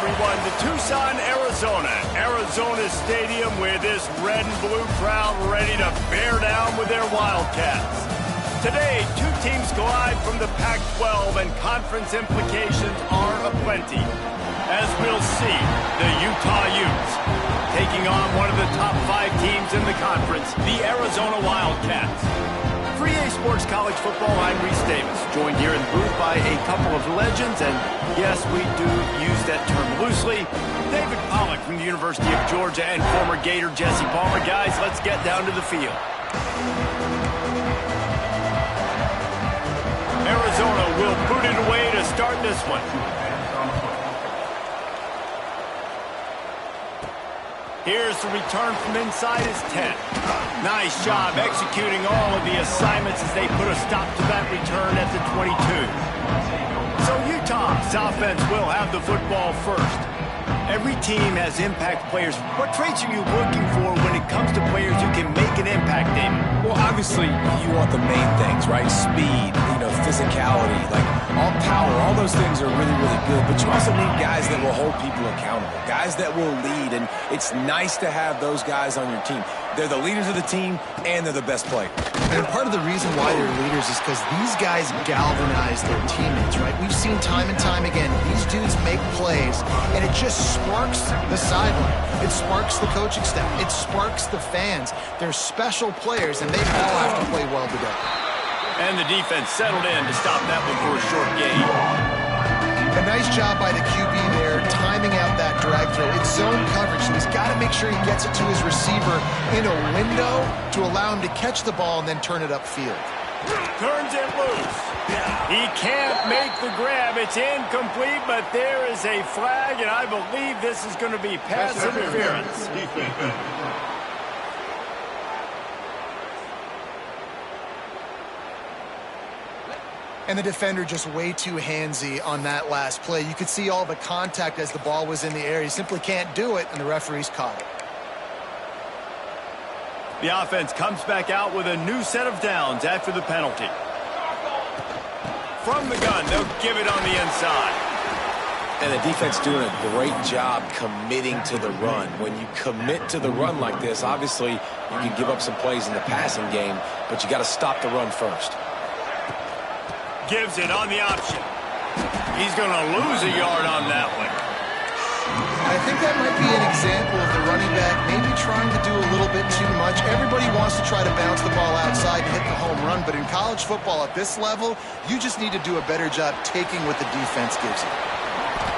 everyone, to Tucson, Arizona. Arizona Stadium with this red and blue crowd ready to bear down with their Wildcats. Today, two teams collide from the Pac-12 and conference implications are aplenty. As we'll see, the Utah Utes taking on one of the top 5 teams in the conference, the Arizona Wildcats. For EA Sports College Football, I'm Reese Davis, joined here in the booth by a couple of legends, and yes, we do use that term loosely. David Pollack from the University of Georgia and former Gator Jesse Palmer. Guys, let's get down to the field. Arizona will boot it away to start this one. Here's the return from inside his 10. Nice job executing all of the assignments as they put a stop to that return at the 22. So Utah's offense will have the football first. Every team has impact players. What traits are you looking for when it comes to players who can make an impact, David? Well, obviously, you want the main things, right? Speed, physicality, like all power, all those things are really, really good. But you also need guys that will hold people accountable, guys that will lead. And it's nice to have those guys on your team. They're the leaders of the team, and they're the best players. And part of the reason why they're leaders is because these guys galvanize their teammates, right? We've seen time and time again, these dudes make plays, and it just sparks the sideline. It sparks the coaching staff. It sparks the fans. They're special players, and they all have to play well together. And the defense settled in to stop that one for a short gain. A nice job by the QB there, timing out that drag throw. It's zone coverage, so he's got to make sure he gets it to his receiver in a window to allow him to catch the ball and then turn it upfield. Turns it loose. He can't make the grab. It's incomplete, but there is a flag, and I believe this is going to be pass interference. And the defender just way too handsy on that last play. You could see all the contact as the ball was in the air. He simply can't do it, and the referee's caught it. The offense comes back out with a new set of downs after the penalty. From the gun, they'll give it on the inside. And the defense doing a great job committing to the run. When you commit to the run like this, obviously you can give up some plays in the passing game, but you got to stop the run first. Gives it on the option. He's going to lose a yard on that one. I think that might be an example of the running back maybe trying to do a little bit too much. Everybody wants to try to bounce the ball outside and hit the home run, but in college football at this level, you just need to do a better job taking what the defense gives you.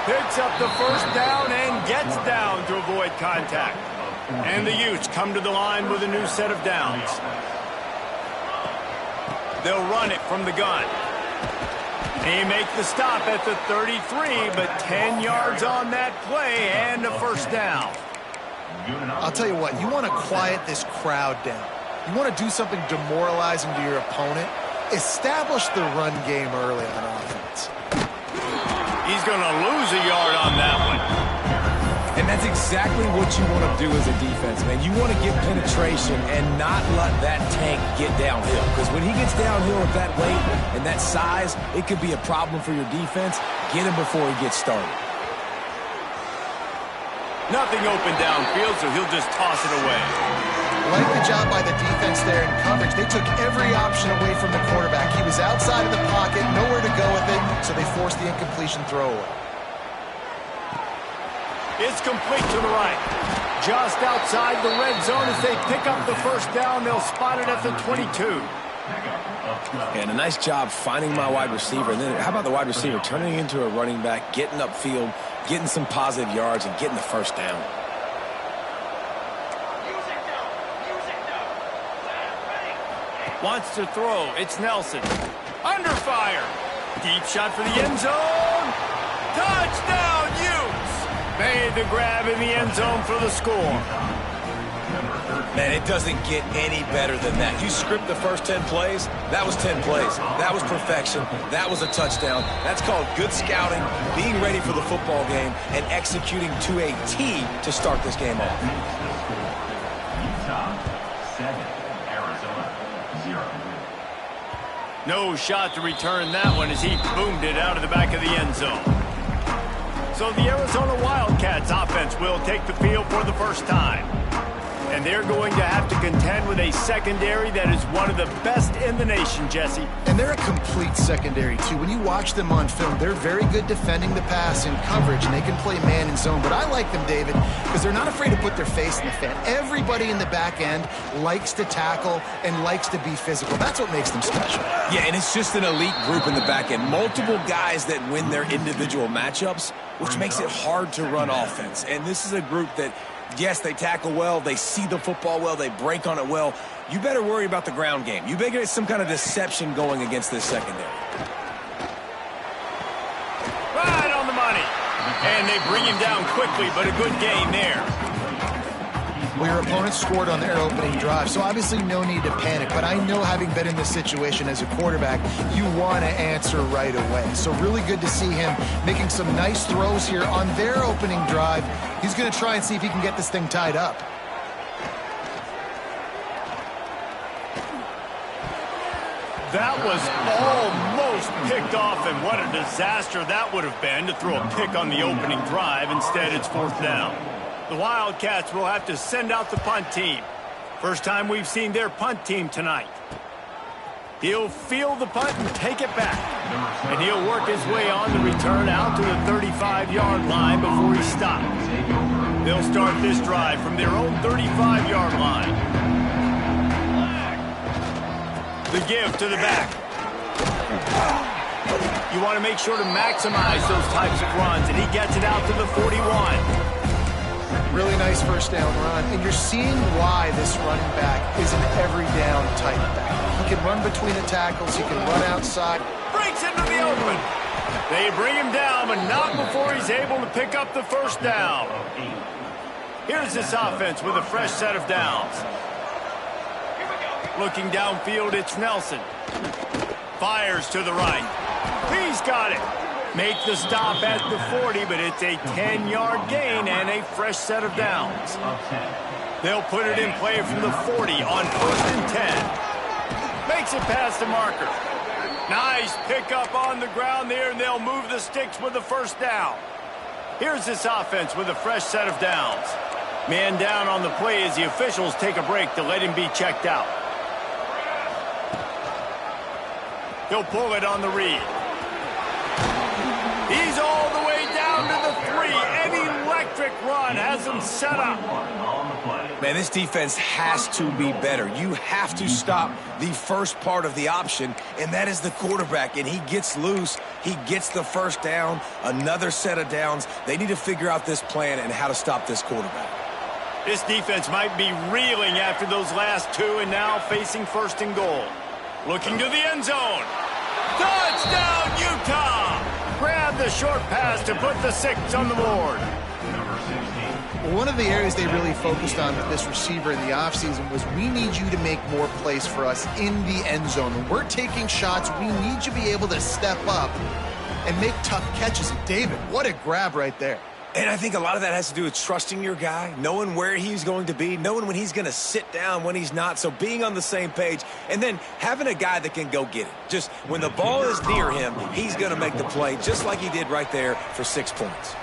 Picks up the first down and gets down to avoid contact. And the Utes come to the line with a new set of downs. They'll run it from the gun. They make the stop at the 33, but 10 yards on that play and a first down. I'll tell you what, you want to quiet this crowd down. You want to do something demoralizing to your opponent. Establish the run game early on offense. He's going to lose a yard on that one. And that's exactly what you want to do as a defense, man. You want to get penetration and not let that tank get downhill. Because when he gets downhill at that weight and that size, it could be a problem for your defense. Get him before he gets started. Nothing open downfield, so he'll just toss it away. Like the job by the defense there in coverage. They took every option away from the quarterback. He was outside of the pocket, nowhere to go with it, so they forced the incompletion throwaway. It's complete to the right. Just outside the red zone as they pick up the first down. They'll spot it at the 22. And a nice job finding my wide receiver. And then how about the wide receiver turning into a running back, getting upfield, getting some positive yards, and getting the first down. Wants to throw. It's Nelson. Under fire. Deep shot for the end zone. Touchdown, Utes. Made the grab in the end zone for the score. Man, it doesn't get any better than that. You script the first 10 plays, that was 10 plays. That was perfection. That was a touchdown. That's called good scouting, being ready for the football game, and executing to a T to start this game off. Utah 7, Arizona 0. No shot to return that one as he boomed it out of the back of the end zone. So the Arizona Wildcats offense will take the field for the first time. And they're going to have to contend with a secondary that is one of the best in the nation, Jesse. And they're a complete secondary, too. When you watch them on film, they're very good defending the pass and coverage, and they can play man and zone. But I like them, David, because they're not afraid to put their face in the fan. Everybody in the back end likes to tackle and likes to be physical. That's what makes them special. Yeah, and it's just an elite group in the back end. Multiple guys that win their individual matchups, which makes it hard to run offense. And this is a group that, yes, they tackle well, they see the football well, they break on it well. You better worry about the ground game. You better get some kind of deception going against this secondary. Right on the money. And they bring him down quickly, but a good gain there. Well, your opponent scored on their opening drive, so obviously no need to panic. But I know, having been in this situation as a quarterback, you want to answer right away. So really good to see him making some nice throws here on their opening drive. He's going to try and see if he can get this thing tied up. That was almost picked off, and what a disaster that would have been to throw a pick on the opening drive. Instead, it's 4th down. The Wildcats will have to send out the punt team. First time we've seen their punt team tonight. He'll field the punt and take it back. And he'll work his way on the return out to the 35-yard line before he stops. They'll start this drive from their own 35-yard line. The give to the back. You want to make sure to maximize those types of runs, and he gets it out to the 41. Really nice first down run, and you're seeing why this running back is an every down type back. He can run between the tackles, he can run outside. Breaks into the open. They bring him down, but not before he's able to pick up the first down. Here's this offense with a fresh set of downs. Looking downfield, it's Nelson. Fires to the right. He's got it. Make the stop at the 40, but it's a 10-yard gain and a fresh set of downs. They'll put it in play from the 40 on 1st and 10. Makes it past the marker. Nice pickup on the ground there, and they'll move the sticks with the first down. Here's this offense with a fresh set of downs. Man down on the play as the officials take a break to let him be checked out. He'll pull it on the read. He's all the way down to the 3. An electric run has him set up. Man, this defense has to be better. You have to stop the first part of the option, and that is the quarterback. And he gets loose. He gets the first down, another set of downs. They need to figure out this plan and how to stop this quarterback. This defense might be reeling after those last 2 and now facing 1st and goal. Looking to the end zone. Touchdown, Utah! Grab the short pass to put the 6 on the board. One of the areas they really focused on with this receiver in the offseason was, we need you to make more plays for us in the end zone. When we're taking shots, we need you to be able to step up and make tough catches. And David, what a grab right there. And I think a lot of that has to do with trusting your guy, knowing where he's going to be, knowing when he's going to sit down, when he's not. So being on the same page, and then having a guy that can go get it. Just when the ball is near him, he's going to make the play, just like he did right there for 6 points.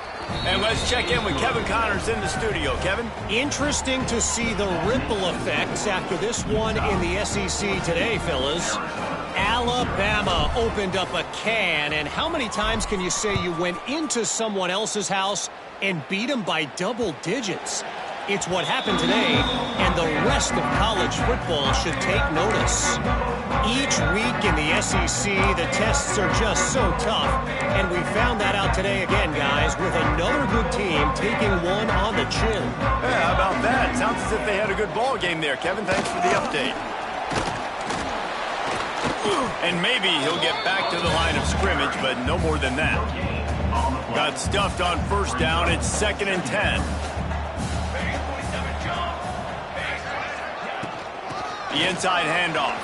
And let's check in with Kevin Connors in the studio. Kevin? Interesting to see the ripple effects after this one in the SEC today, fellas. Alabama opened up a can, and how many times can you say you went into someone else's house and beat them by double digits? It's what happened today, and the rest of college football should take notice. Each week in the SEC, the tests are just so tough, and we found that out today again, guys, with another good team taking one on the chin. Yeah, how about that? Sounds as if they had a good ball game there, Kevin. Thanks for the update. And maybe he'll get back to the line of scrimmage, but no more than that. Got stuffed on 1st down. It's 2nd and 10. The inside handoff.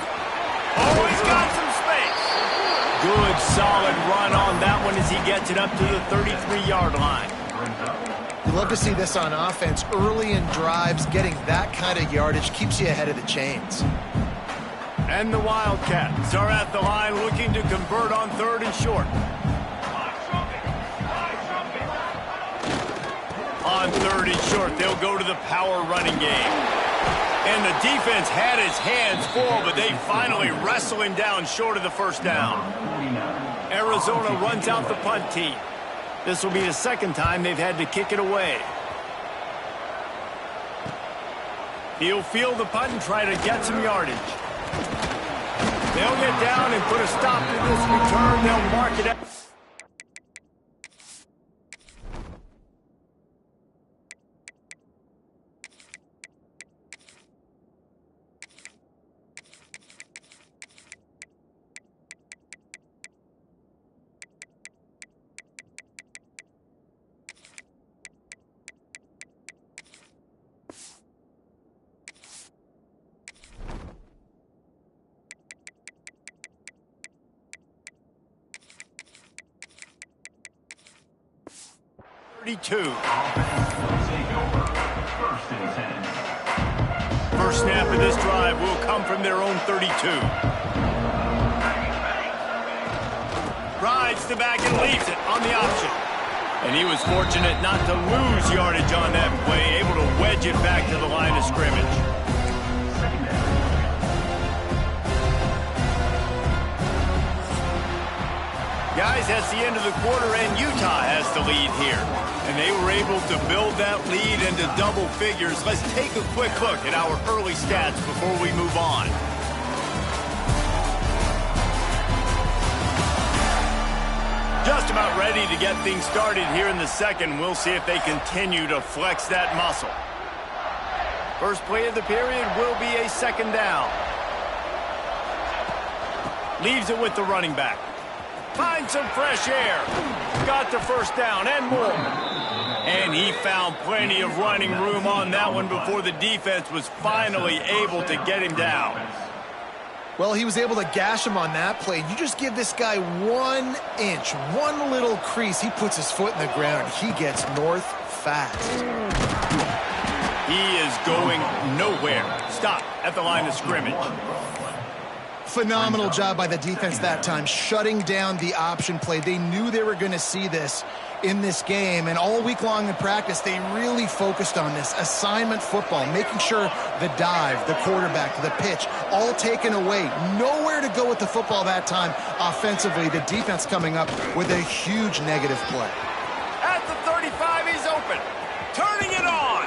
Oh, he's got some space. Good, solid run on that one as he gets it up to the 33-yard line. You love to see this on offense. Early in drives, getting that kind of yardage keeps you ahead of the chains. And the Wildcats are at the line looking to convert on 3rd and short. On 3rd and short, they'll go to the power running game. And the defense had his hands full, but they finally wrestle him down short of the first down. Arizona runs out the punt team. This will be the second time they've had to kick it away. He'll field the punt and try to get some yardage. They'll get down and put a stop to this return. They'll mark it out. First snap of this drive will come from their own 32. Rides the back and leaves it on the option. And he was fortunate not to lose yardage on that play, able to wedge it back to the line of scrimmage. Guys, that's the end of the quarter, and Utah has the lead here. And they were able to build that lead into double figures. Let's take a quick look at our early stats before we move on. Just about ready to get things started here in the second. We'll see if they continue to flex that muscle. First play of the period will be a second down. Leaves it with the running back. Find some fresh air. Got the first down and more. And he found plenty of running room on that one before the defense was finally able to get him down. Well, he was able to gash him on that play. You just give this guy 1 inch, one little crease. He puts his foot in the ground, and he gets north fast. He is going nowhere. Stop at the line of scrimmage. Phenomenal job by the defense that time, shutting down the option play. They knew they were going to see this in this game, and all week long in practice, they really focused on this assignment football, making sure the dive, the quarterback, the pitch, all taken away. Nowhere to go with the football that time offensively. The defense coming up with a huge negative play. At the 35, he's open. Turning it on.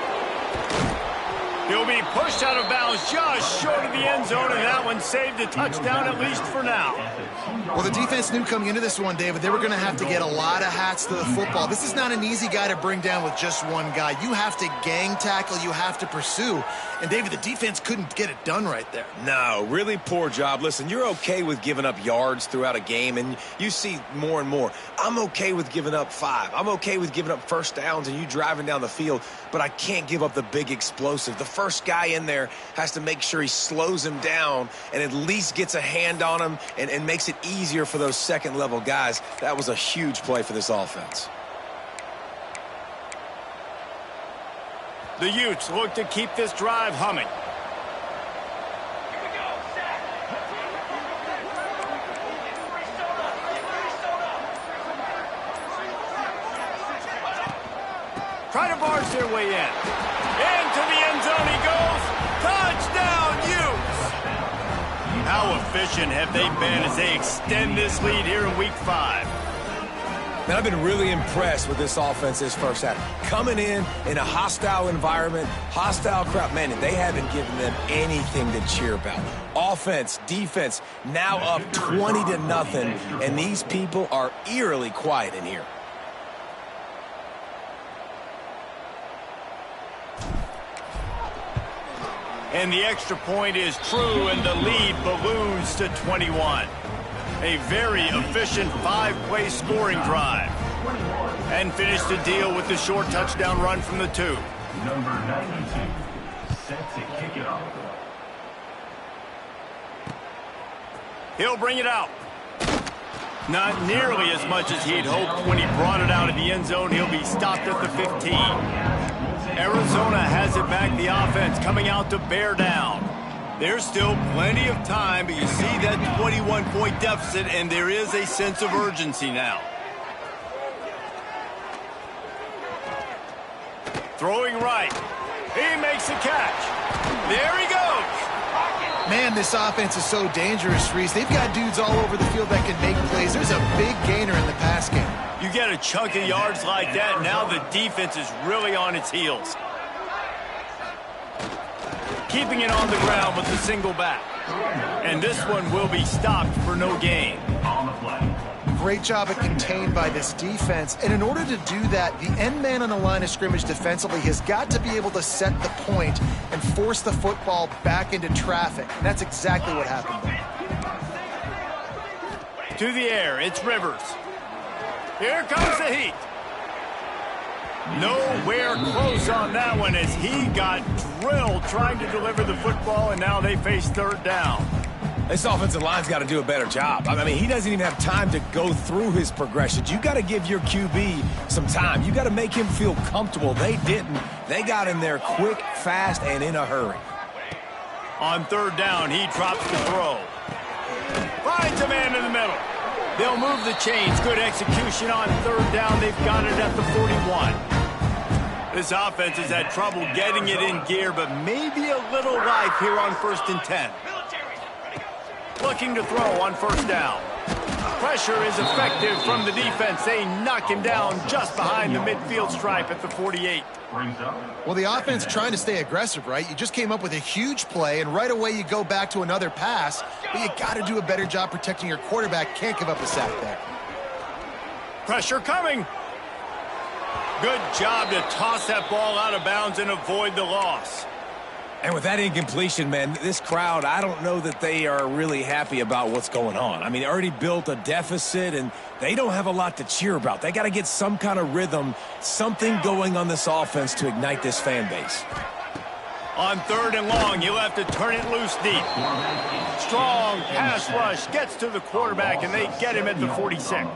He'll be pushed out of bounds just short of the end zone, and that one saved a touchdown at least for now. Well, the defense knew coming into this one, David, they were going to have to get a lot of hats to the football. This is not an easy guy to bring down with just one guy. You have to gang tackle, you have to pursue. And, David, the defense couldn't get it done right there. No, really poor job. Listen, you're okay with giving up yards throughout a game, and you see more and more. I'm okay with giving up 5. I'm okay with giving up first downs and you driving down the field, but I can't give up the big explosive. The first guy in there has to make sure he slows him down and at least gets a hand on him and makes it easier for those second-level guys. That was a huge play for this offense. The Utes look to keep this drive humming. Try to barge their way in. Into the end zone he goes. Touchdown, Utes! How efficient have they been as they extend this lead here in Week 5? Man, I've been really impressed with this offense this first half. Coming in a hostile environment, hostile crowd, man, and they haven't given them anything to cheer about. Offense, defense, now up 20-0, and these people are eerily quiet in here. And the extra point is true, and the lead balloons to 21. A very efficient 5-play scoring drive. And finished the deal with the short touchdown run from the 2. Number 92, set to kick it off. He'll bring it out. Not nearly as much as he'd hoped when he brought it out of the end zone. He'll be stopped at the 15. Arizona has it back, the offense coming out to bear down. There's still plenty of time, but you see that 21-point deficit, and there is a sense of urgency now. Throwing right. He makes the catch. There he goes. Man, this offense is so dangerous, Reese. They've got dudes all over the field that can make plays. There's a big gainer in the pass game. You get a chunk of yards like that, now the defense is really on its heels. Keeping it on the ground with the single back. And this one will be stopped for no gain. On the play. Great job at contained by this defense. And in order to do that, the end man on the line of scrimmage defensively has got to be able to set the point and force the football back into traffic. And that's exactly what happened there. To the air, it's Rivers. Here comes the heat. Nowhere close on that one as he got drilled trying to deliver the football, and now they face third down. This offensive line's got to do a better job. I mean, he doesn't even have time to go through his progressions. You got to give your QB some time. You got to make him feel comfortable. They didn't. They got in there quick, fast, and in a hurry. On third down, he drops the throw. Finds a man in the middle. They'll move the chains. Good execution on third down. They've got it at the 41. This offense has had trouble getting it in gear, but maybe a little life here on 1st and 10. Looking to throw on first down. Pressure is effective from the defense. They knock him down just behind the midfield stripe at the 48. Well, the offense trying to stay aggressive, right? You just came up with a huge play, and right away you go back to another pass, but you got to do a better job protecting your quarterback. Can't give up a sack there. Pressure coming. Good job to toss that ball out of bounds and avoid the loss. And with that incompletion, man, this crowd, I don't know that they are really happy about what's going on. I mean, they already built a deficit, and they don't have a lot to cheer about. They got to get some kind of rhythm, something going on this offense to ignite this fan base. On third and long, you'll have to turn it loose deep. Strong pass rush gets to the quarterback, and they get him at the 46.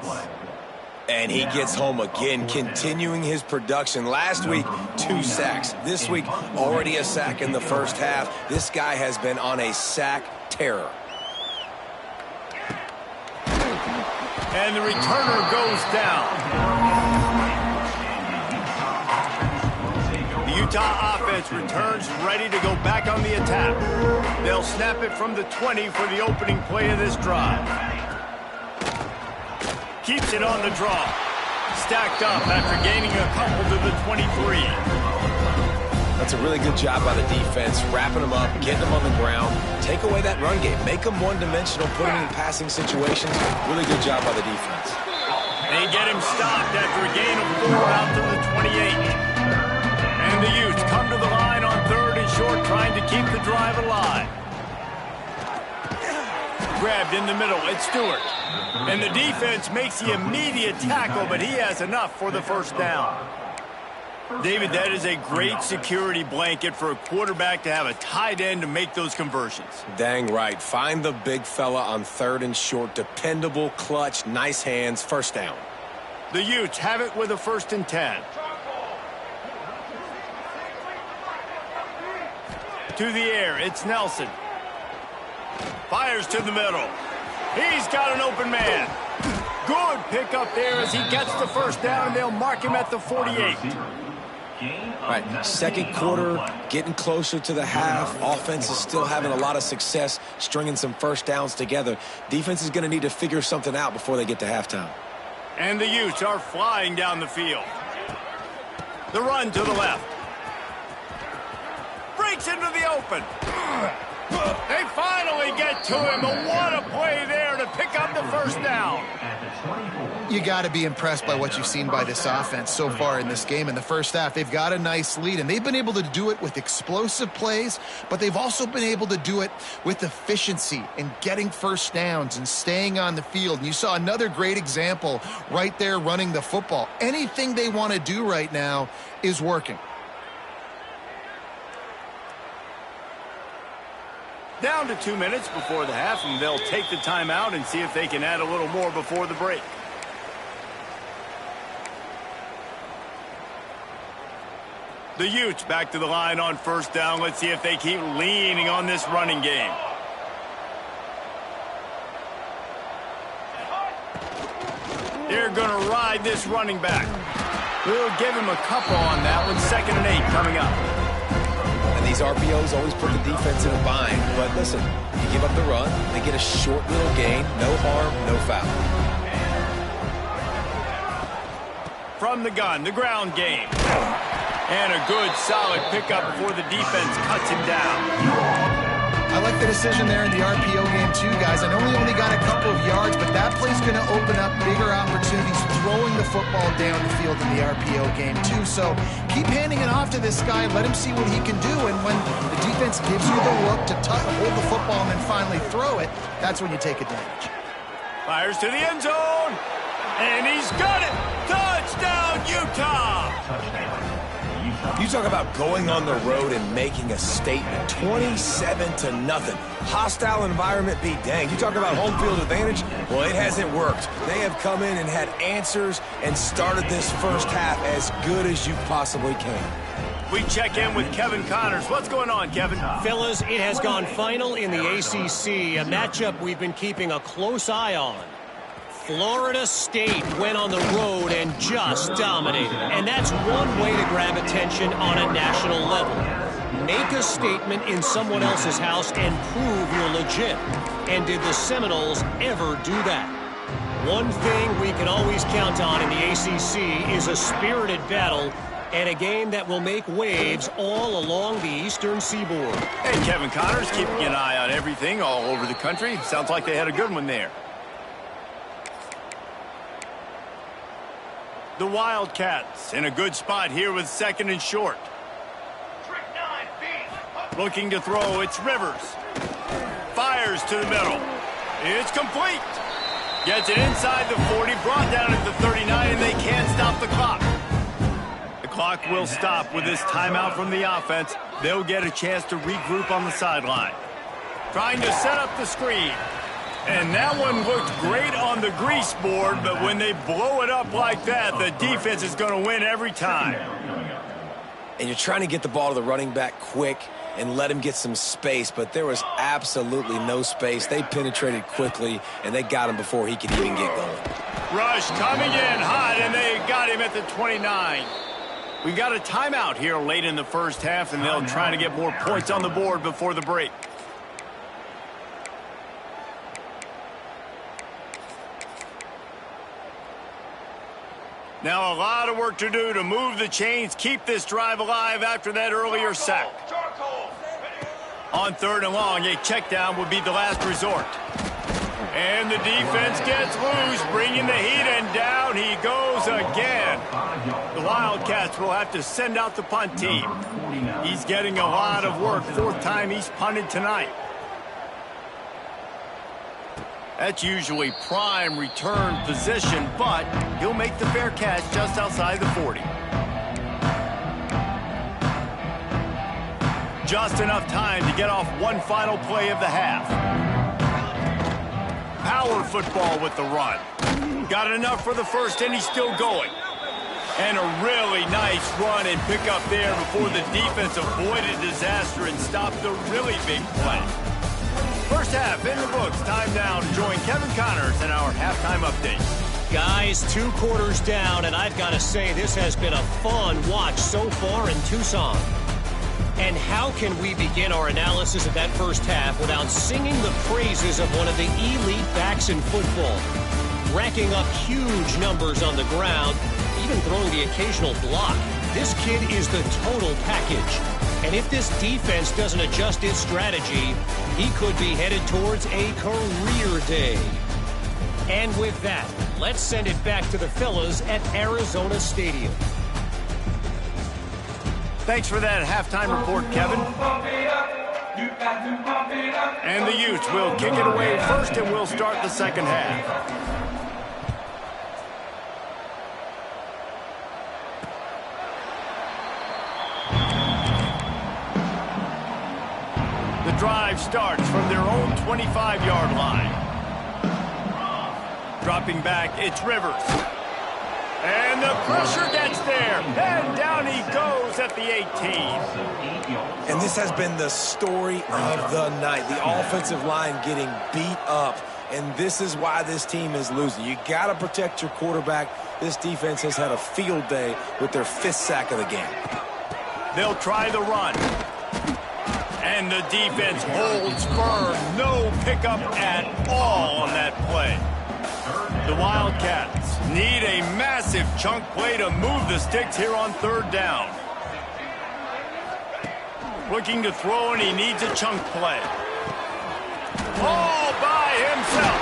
And he gets home again, continuing his production. Last week, 2 sacks. This week, already a sack in the first half. This guy has been on a sack terror. And the returner goes down. The Utah offense returns ready to go back on the attack. They'll snap it from the 20 for the opening play of this drive. Keeps it on the draw. Stacked up after gaining a couple to the 23. That's a really good job by the defense, wrapping them up, getting them on the ground. Take away that run game. Make them one-dimensional, put them in passing situations. Really good job by the defense. They get him stopped after a gain of 4 out to the 28. And the Utes come to the line on third and short, trying to keep the drive alive. Grabbed in the middle, it's Stewart. And the defense makes the immediate tackle, but he has enough for the first down. David, that is a great security blanket for a quarterback to have a tight end to make those conversions. Dang right. Find the big fella on third and short. Dependable, clutch, nice hands, first down. The Utes have it with a 1st and 10. To the air, it's Nelson. Fires to the middle. He's got an open man. Good pickup there as he gets the first down, and they'll mark him at the 48. Right, second quarter, getting closer to the half. Offense is still having a lot of success stringing some first downs together. Defense is going to need to figure something out before they get to halftime. And the Utes are flying down the field. The run to the left. Breaks into the open. They finally get to him, but what a play there to pick up the first down. You got to be impressed by what you've seen by this offense so far in this game. In the first half, they've got a nice lead, and they've been able to do it with explosive plays, but they've also been able to do it with efficiency and getting first downs and staying on the field. And you saw another great example right there running the football. Anything they want to do right now is working. Down to 2 minutes before the half, and they'll take the timeout and see if they can add a little more before the break. The Utes back to the line on first down. Let's see if they keep leaning on this running game. They're going to ride this running back. We'll give him a couple on that one. 2nd and 8 coming up. And these RPOs always put the defense in a bind. But listen, you give up the run, they get a short little gain. No harm, no foul. From the gun, the ground game. And a good, solid pickup before the defense cuts him down. I like the decision there in the RPO game too, guys. I know we only got a couple of yards, but that play's going to open up bigger opportunities throwing the football down the field in the RPO game too. So keep handing it off to this guy. Let him see what he can do. And when the defense gives you the look to hold the football and then finally throw it, that's when you take advantage. Fires to the end zone. And he's got it. Touchdown, Utah. You talk about going on the road and making a statement. 27-0. Hostile environment be danged. You talk about home field advantage? Well, it hasn't worked. They have come in and had answers and started this first half as good as you possibly can. We check in with Kevin Connors. What's going on, Kevin? Fellas, it has gone final in the ACC, a matchup we've been keeping a close eye on. Florida State went on the road and just dominated. And that's one way to grab attention on a national level. Make a statement in someone else's house and prove you're legit. And did the Seminoles ever do that? One thing we can always count on in the ACC is a spirited battle and a game that will make waves all along the eastern seaboard. Hey, Kevin Connors, keeping an eye on everything all over the country. Sounds like they had a good one there. The Wildcats in a good spot here with 2nd and short. Looking to throw, it's Rivers. Fires to the middle. It's complete. Gets it inside the 40, brought down at the 39, and they can't stop the clock. The clock will stop with this timeout from the offense. They'll get a chance to regroup on the sideline. Trying to set up the screen. And that one looked great on the grease board, but when they blow it up like that, the defense is going to win every time. And you're trying to get the ball to the running back quick and let him get some space, but there was absolutely no space. They penetrated quickly, and they got him before he could even get going. Rush coming in hot, and they got him at the 29. We got a timeout here late in the first half, and they'll try to get more points on the board before the break. Now a lot of work to do to move the chains, keep this drive alive after that earlier sack. On 3rd and long, a check down would be the last resort. And the defense gets loose, bringing the heat, and down he goes again. The Wildcats will have to send out the punt team. He's getting a lot of work, 4th time he's punted tonight. That's usually prime return position, but he'll make the fair catch just outside the 40. Just enough time to get off one final play of the half. Power football with the run. Got enough for the first, and he's still going. And a really nice run and pick up there before the defense avoided disaster and stopped the really big play. First half in the books. Time now to join Kevin Connors in our halftime update. Guys, 2 quarters down, and I've got to say this has been a fun watch so far in Tucson. And how can we begin our analysis of that first half without singing the praises of one of the elite backs in football? Racking up huge numbers on the ground, even throwing the occasional block. This kid is the total package. And if this defense doesn't adjust its strategy, he could be headed towards a career day. And with that, let's send it back to the fellas at Arizona Stadium. Thanks for that halftime report, Kevin. And the Utes will kick it away first, and we'll start the second half. The drive starts from their own 25-yard line. Dropping back, it's Rivers. And the pressure gets there. And down he goes at the 18. And this has been the story of the night. The offensive line getting beat up and this is why this team is losing. You got to protect your quarterback. This defense has had a field day with their 5th sack of the game. They'll try the run. And the defense holds firm. No pickup at all on that play. The Wildcats need a massive chunk play to move the sticks here on 3rd down. Looking to throw, and he needs a chunk play. All by himself.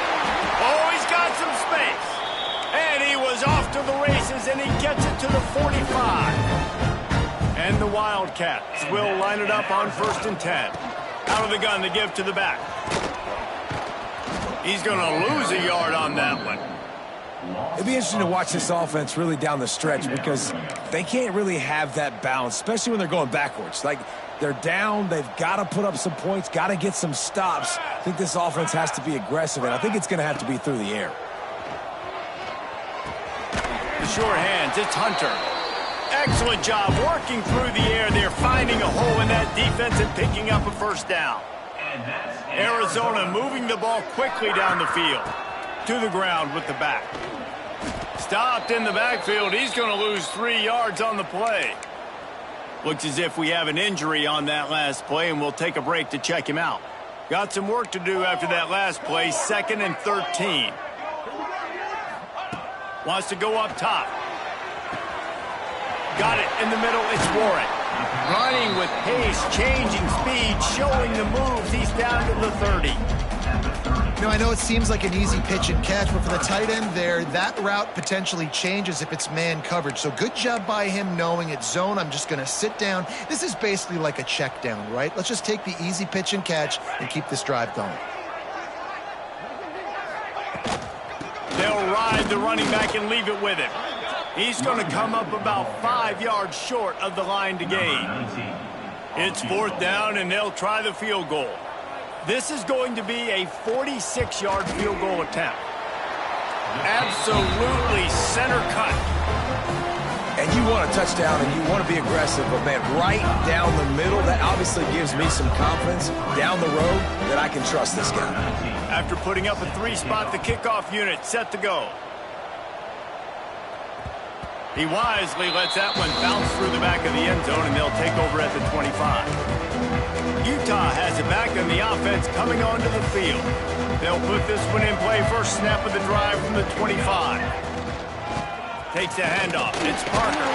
Oh, he's got some space. And he was off to the races, and he gets it to the 45. And the Wildcats will line it up on 1st and 10. Out of the gun to give to the back. He's going to lose a yard on that one. It'd be interesting to watch this offense really down the stretch because they can't really have that balance, especially when they're going backwards. Like, they're down, they've got to put up some points, got to get some stops. I think this offense has to be aggressive, and I think it's going to have to be through the air. The short hands, it's Hunter. Excellent job working through the air. They're finding a hole in that defense and picking up a 1st down. Arizona moving the ball quickly down the field. To the ground with the back. Stopped in the backfield. He's going to lose 3 yards on the play. Looks as if we have an injury on that last play, and we'll take a break to check him out. Got some work to do after that last play. 2nd and 13. Wants to go up top. Got it in the middle. It's Warren. Running with pace, changing speed, showing the moves. He's down to the 30. You know, I know it seems like an easy pitch and catch, but for the tight end there, that route potentially changes if it's man coverage. So good job by him knowing it's zone. I'm just going to sit down. This is basically like a check down, right? Let's just take the easy pitch and catch and keep this drive going. They'll ride the running back and leave it with him. He's going to come up about 5 yards short of the line to gain. It's 4th down, and they'll try the field goal. This is going to be a 46-yard field goal attempt. Absolutely center cut. And you want a touchdown, and you want to be aggressive, but, man, right down the middle, that obviously gives me some confidence down the road that I can trust this guy. After putting up a 3-spot, the kickoff unit set to go. He wisely lets that one bounce through the back of the end zone, and they'll take over at the 25. Utah has it back in the offense coming onto the field. They'll put this one in play. First snap of the drive from the 25. Takes a handoff. It's Parker.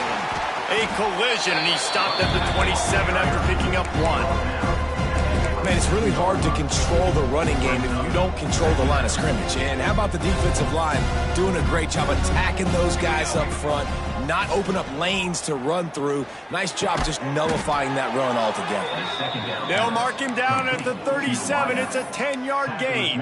A collision, and he's stopped at the 27 after picking up 1. Man, it's really hard to control the running game if you don't control the line of scrimmage. And how about the defensive line doing a great job attacking those guys up front, not open up lanes to run through. Nice job just nullifying that run altogether. They'll mark him down at the 37. It's a 10-yard gain.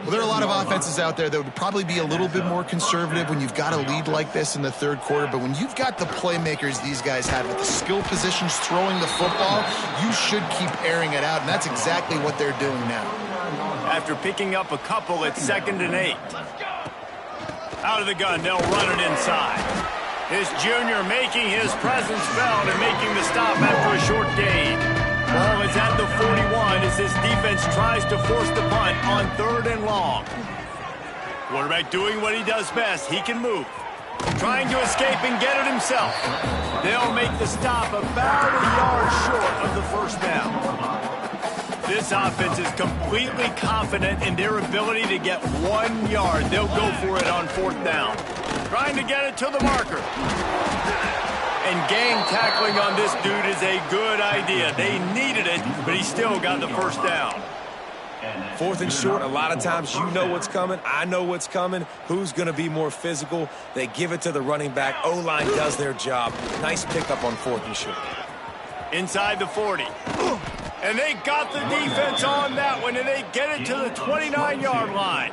Well, there are a lot of offenses out there that would probably be a little bit more conservative when you've got a lead like this in the 3rd quarter. But when you've got the playmakers these guys have at the skill positions throwing the football, you should keep airing it out. And that's exactly what they're doing now. After picking up a couple, it's 2nd and 8. Out of the gun, they'll run it inside. This junior making his presence felt and making the stop after a short gain. Ball is at the 41 as this defense tries to force the punt on 3rd and long. Quarterback doing what he does best. He can move. Trying to escape and get it himself. They'll make the stop about a yard short of the 1st down. This offense is completely confident in their ability to get 1 yard. They'll go for it on 4th down. Trying to get it to the marker. And gang tackling on this dude is a good idea. They needed it, but he still got the 1st down. 4th and short, a lot of times you know what's coming. I know what's coming. Who's going to be more physical? They give it to the running back. O-line does their job. Nice pickup on 4th and short. Inside the 40. And they got the defense on that one, and they get it to the 29-yard line.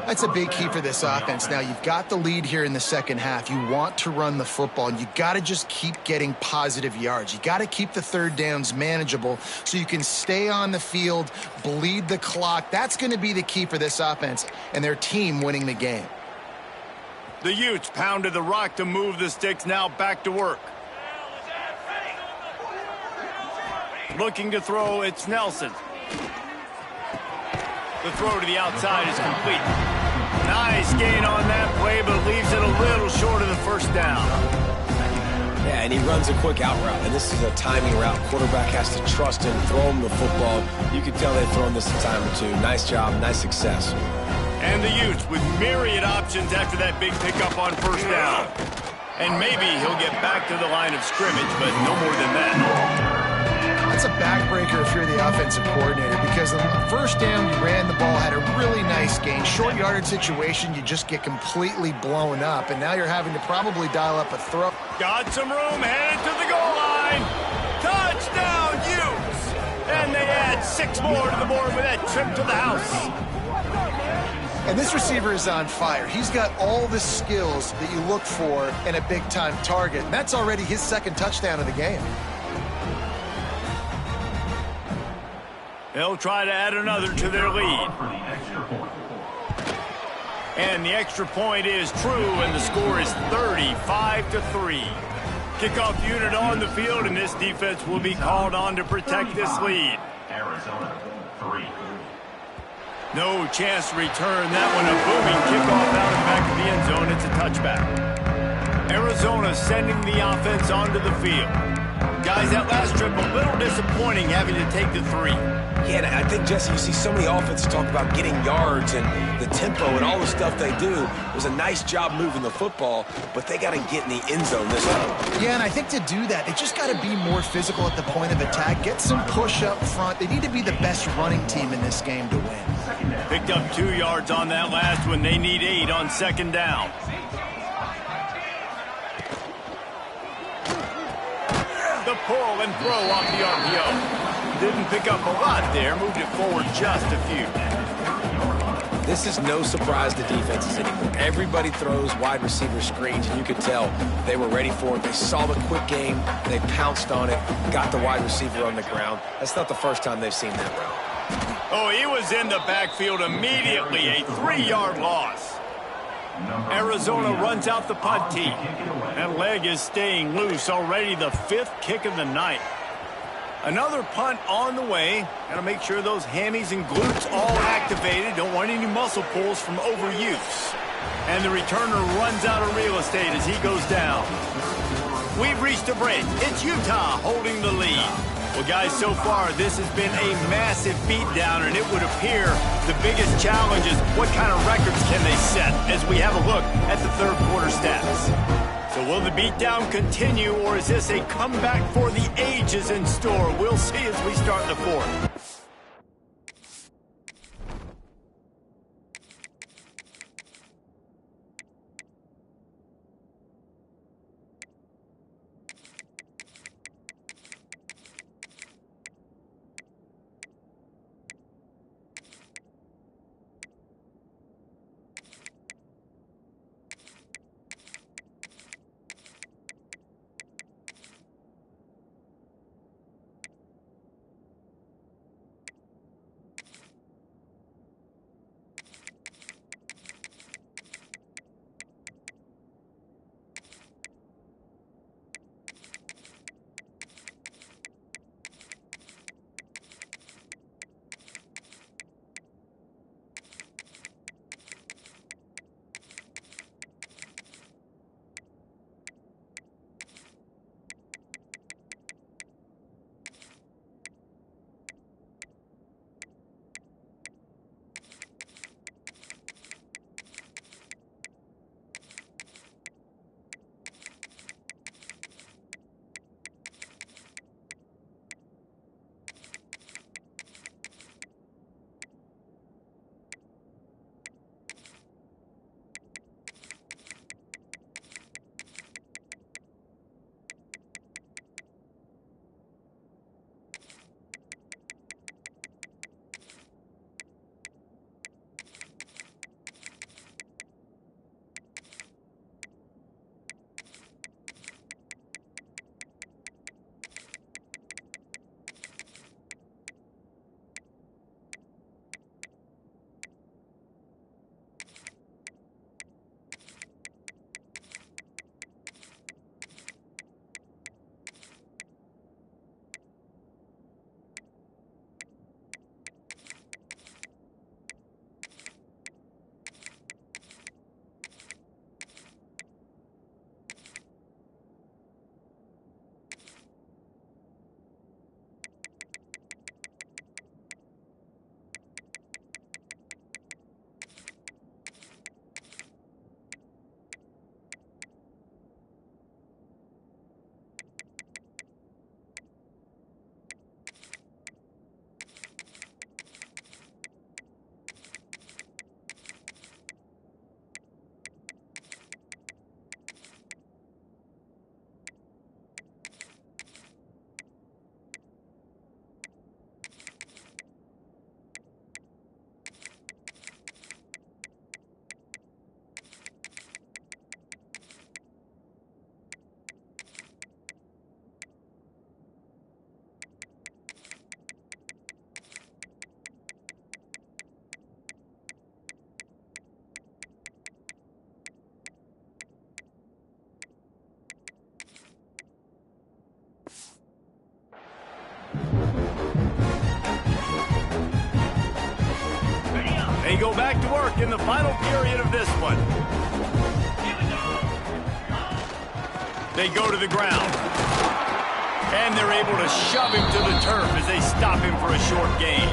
That's a big key for this offense. Now, you've got the lead here in the 2nd half. You want to run the football, and you got to just keep getting positive yards. You got to keep the 3rd downs manageable so you can stay on the field, bleed the clock. That's going to be the key for this offense and their team winning the game. The Utes pounded the rock to move the sticks, now back to work. Looking to throw, it's Nelson. The throw to the outside is complete. Nice gain on that play, but leaves it a little short of the first down. Yeah, and he runs a quick out route, and this is a timing route. Quarterback has to trust him, throw him the football. You can tell they've thrown this a time or two. Nice job, nice success. And the Utes with myriad options after that big pickup on first down. And maybe he'll get back to the line of scrimmage, but no more than that. That's a backbreaker if you're the offensive coordinator, because the first down you ran the ball, had a really nice gain. Short yardage situation, you just get completely blown up, and now you're having to probably dial up a throw. Got some room, headed to the goal line. Touchdown, Utes! And they add 6 more to the board with that trip to the house. And this receiver is on fire. He's got all the skills that you look for in a big-time target, and that's already his second touchdown of the game. They'll try to add another to their lead. And the extra point is true, and the score is 35-3. Kickoff unit on the field, and this defense will be called on to protect this lead. Arizona 3. No chance to return that one. A booming kickoff out of the back of the end zone. It's a touchback. Arizona sending the offense onto the field. Guys, that last trip, a little disappointing having to take the 3. Yeah, and I think, Jesse, you see so many offenses talk about getting yards and the tempo and all the stuff they do. It was a nice job moving the football, but they got to get in the end zone this time. Yeah, and I think to do that, they just got to be more physical at the point of attack, get some push up front. They need to be the best running team in this game to win. Picked up 2 yards on that last one. They need 8 on second down. The pull and throw off the RPO. Didn't pick up a lot there, moved it forward just a few. This is no surprise to defenses anymore. Everybody throws wide receiver screens, and you could tell they were ready for it. They saw the quick game, they pounced on it, got the wide receiver on the ground. That's not the first time they've seen that route. Oh, he was in the backfield immediately, a 3-yard loss. Arizona runs out the punt team. That leg is staying loose, already the 5th kick of the night. Another punt on the way. Got to make sure those hammies and glutes all activated. Don't want any muscle pulls from overuse. And the returner runs out of real estate as he goes down. We've reached a break. It's Utah holding the lead. Well, guys, so far this has been a massive beatdown, and it would appear the biggest challenge is what kind of records can they set as we have a look at the third quarter stats. So will the beatdown continue, or is this a comeback for the ages in store? We'll see as we start the fourth. back to work in the final period of this one. They go to the ground. And they're able to shove him to the turf as they stop him for a short gain.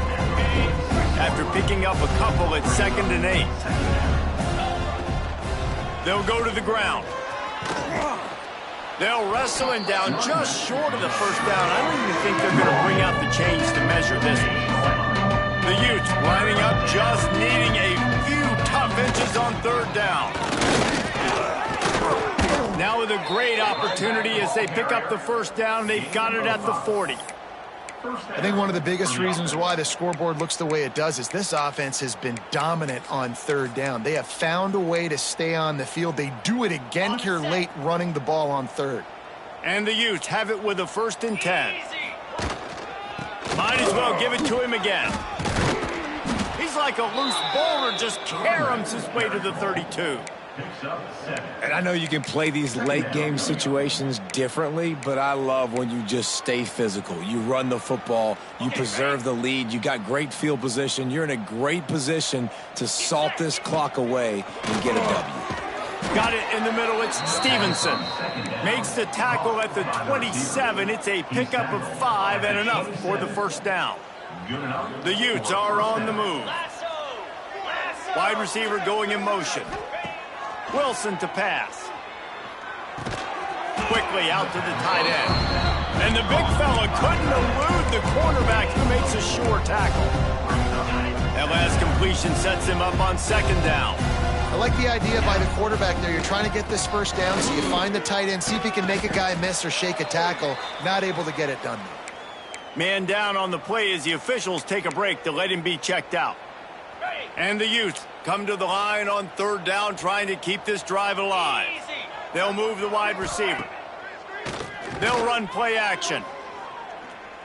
After picking up a couple at 2nd and 8. They'll go to the ground. They'll wrestle him down just short of the first down. I don't even think they're going to bring out the chains to measure this one. The Utes lining up, just needing a few tough inches on 3rd down. Now with a great opportunity as they pick up the first down. They've got it at the 40. I think one of the biggest reasons why the scoreboard looks the way it does is this offense has been dominant on 3rd down. They have found a way to stay on the field. They do it again here late, running the ball on 3rd. And the Utes have it with a 1st and 10. Might as well give it to him again. He's like a loose boulder, just caroms his way to the 32. And I know you can play these late game situations differently, but I love when you just stay physical. You run the football, you preserve the lead, you got great field position, you're in a great position to salt this clock away and get a W. Got it in the middle, it's Stevenson. Makes the tackle at the 27. It's a pickup of 5 and enough for the first down. The Utes are on the move. Wide receiver going in motion. Wilson to pass. Quickly out to the tight end. And the big fella couldn't elude the cornerback who makes a sure tackle. That last completion sets him up on 2nd down. I like the idea by the quarterback there. You're trying to get this first down, so you find the tight end, see if he can make a guy miss or shake a tackle. Not able to get it done. Man down on the play as the officials take a break to let him be checked out. And the Utes come to the line on 3rd down, trying to keep this drive alive. They'll move the wide receiver. They'll run play action.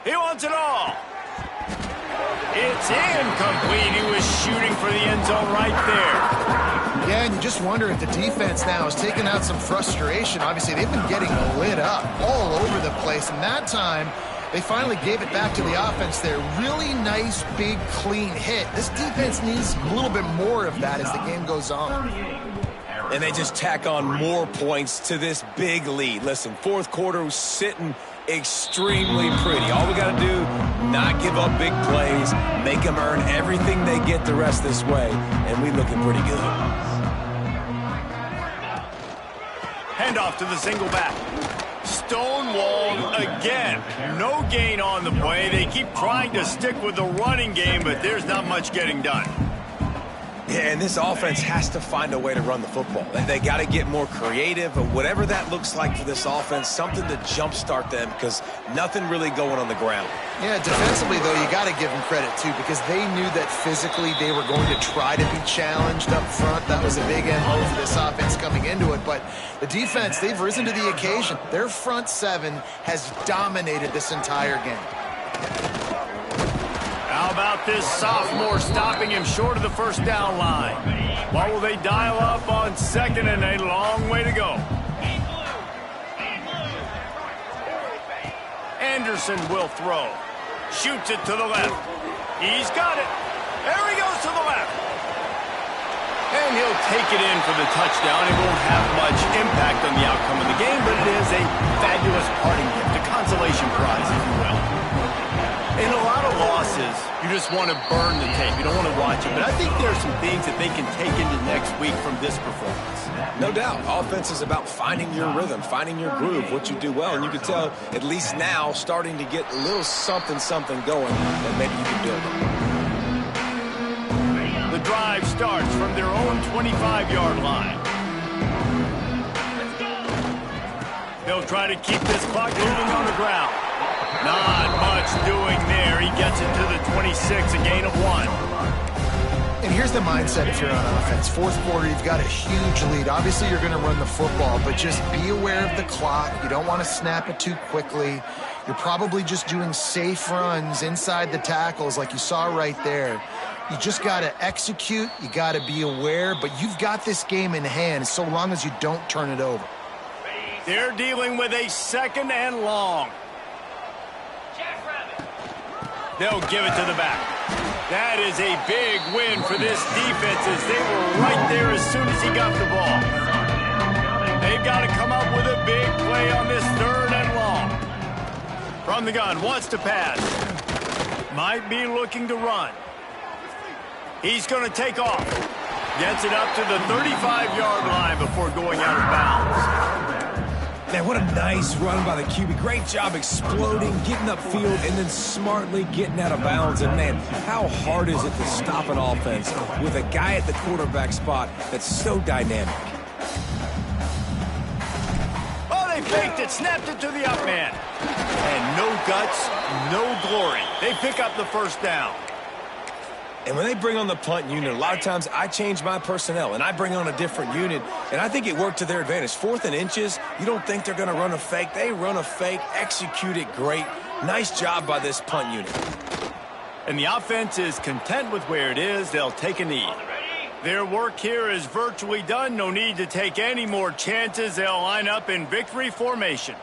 He wants it all. It's incomplete. He was shooting for the end zone right there. Yeah, and you just wonder if the defense now is taking out some frustration. Obviously, they've been getting lit up all over the place, and that time they finally gave it back to the offense there. Really nice, big, clean hit. This defense needs a little bit more of that as the game goes on. And they just tack on more points to this big lead. Listen, 4th quarter was sitting extremely pretty. All we got to do, not give up big plays, make them earn everything they get the rest this way, and we looking pretty good. Handoff to the single back. Stonewalled again. No gain on the play. They keep trying to stick with the running game, but there's not much getting done. Yeah, and this offense has to find a way to run the football. They got to get more creative, or whatever that looks like for this offense, something to jumpstart them, because nothing really going on the ground. Yeah, defensively, though, you got to give them credit, too, because they knew that physically they were going to try to be challenged up front. That was a big MO for this offense coming into it. But the defense, they've risen to the occasion. Their front 7 has dominated this entire game. How about this sophomore stopping him short of the first down line? What will they dial up on 2nd and a long way to go? Anderson will throw. Shoots it to the left. He's got it. There he goes to the left. And he'll take it in for the touchdown. It won't have much impact on the outcome of the game, but it is a fabulous parting gift, a consolation prize, if you will. In a lot of losses, you just want to burn the tape. You don't want to watch it. But I think there are some things that they can take into next week from this performance. No doubt. Offense is about finding your rhythm, finding your groove, what you do well. And you can tell, at least now, starting to get a little something going that maybe you can build on. The drive starts from their own 25-yard line. They'll try to keep this clock moving on the ground. Not much doing there. He gets it to the 26, a gain of 1. And here's the mindset if you're on offense. 4th quarter, you've got a huge lead. Obviously, you're going to run the football, but just be aware of the clock. You don't want to snap it too quickly. You're probably just doing safe runs inside the tackles like you saw right there. You just got to execute. You got to be aware, but you've got this game in hand so long as you don't turn it over. They're dealing with a 2nd and long. They'll give it to the back. That is a big win for this defense as they were right there as soon as he got the ball. They've got to come up with a big play on this 3rd and long. From the gun, wants to pass. Might be looking to run. He's going to take off. Gets it up to the 35-yard line before going out of bounds. Man, what a nice run by the QB. Great job exploding, getting upfield, and then smartly getting out of bounds. And, man, how hard is it to stop an offense with a guy at the quarterback spot that's so dynamic? Oh, they faked it, snapped it to the up man. And no guts, no glory. They pick up the 1st down. And when they bring on the punt unit, a lot of times I change my personnel, and I bring on a different unit, and I think it worked to their advantage. 4th and inches, you don't think they're going to run a fake. They run a fake, execute it great. Nice job by this punt unit. And the offense is content with where it is. They'll take a knee. Their work here is virtually done. No need to take any more chances. They'll line up in victory formation.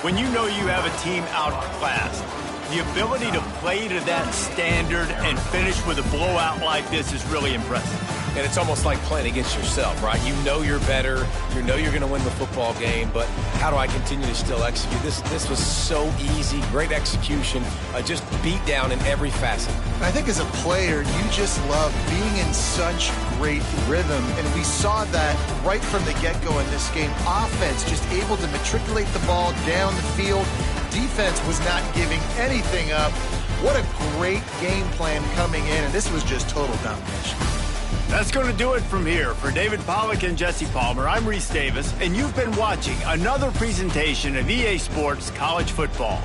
When you know you have a team outclassed, the ability to play to that standard and finish with a blowout like this is really impressive. And it's almost like playing against yourself, right? You know you're better. You know you're going to win the football game, but how do I continue to still execute? This was so easy. Great execution. Just beat down in every facet. I think as a player, you just love being in such great rhythm, and we saw that right from the get-go in this game. Offense just able to matriculate the ball down the field. Defense was not giving anything up. What a great game plan coming in, and this was just total domination. That's going to do it from here. For David Pollack and Jesse Palmer, I'm Reese Davis, and you've been watching another presentation of EA Sports College Football.